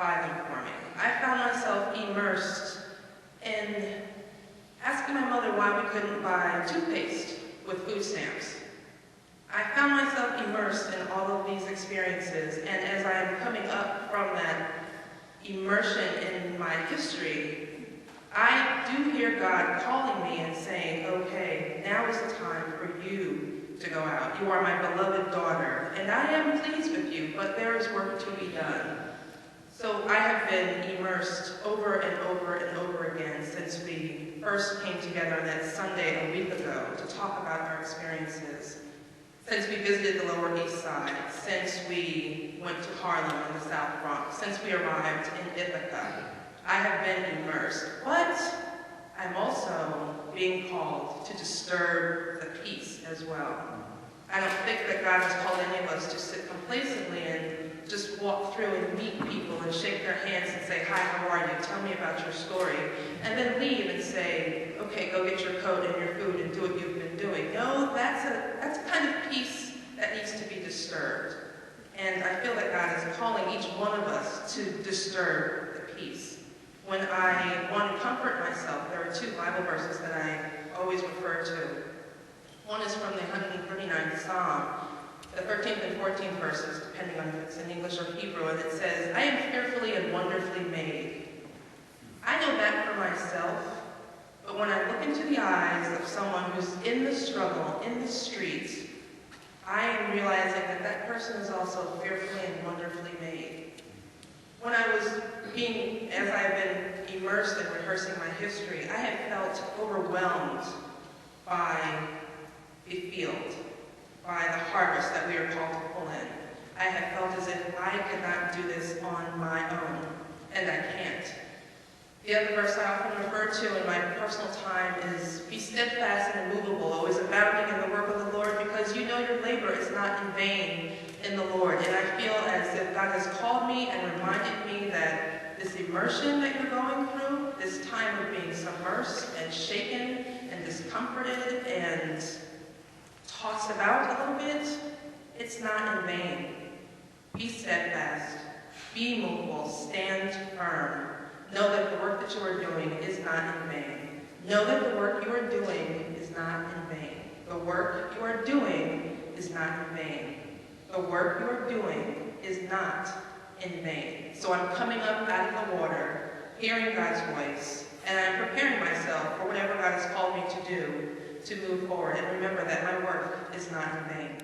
by them for me. I found myself immersed in asking my mother why we couldn't buy toothpaste with food stamps. I found myself immersed in all of these experiences, and as I am coming up from that immersion in my history, I do hear God calling me and saying, okay, now is the time for you to go out. You are my beloved daughter, and I am pleased with you, but there is work to be done. So I have been immersed over and over and over again since we first came together on that Sunday a week ago to talk about our experiences, since we visited the Lower East Side, since we went to Harlem in the South Bronx, since we arrived in Ithaca. I have been immersed, but I'm also being called to disturb the peace as well. I don't think that God has called any of us to sit complacently and just walk through and meet people and shake their hands and say, hi, how are you? Tell me about your story. And then leave and say, okay, go get your coat and your food and do what you've been doing. No, that's a kind of peace that needs to be disturbed. And I feel that God is calling each one of us to disturb the peace. When I want to comfort myself, there are two Bible verses that I always refer to. One is from the 139th Psalm, the 13th and 14th verses, depending on if it's in English or Hebrew, and it says, I am fearfully and wonderfully made. I know that for myself, but when I look into the eyes of someone who's in the struggle, in the streets, I am realizing that that person is also fearfully and wonderfully made. When I was as I've been immersed in rehearsing my history, I have felt overwhelmed by the field, by the harvest that we are called to pull in. I have felt as if I could not do this on my own, and I can't. The other verse I often refer to in my personal time is, be steadfast and immovable, always abounding in the work of the Lord, because you know your labor is not in vain in the Lord. And I feel as if God has called me and reminded me that this immersion that you're going through, this time of being submersed and shaken and discomforted and tossed about a little bit, it's not in vain. Be steadfast, be immovable, stand firm. Know that the work that you are doing is not in vain. Know that the work you are doing is not in vain. The work you are doing is not in vain. The work you are doing is not in vain. So I'm coming up out of the water, hearing God's voice, and I'm preparing myself for whatever God has called me to do to move forward. And remember that my work is not in vain.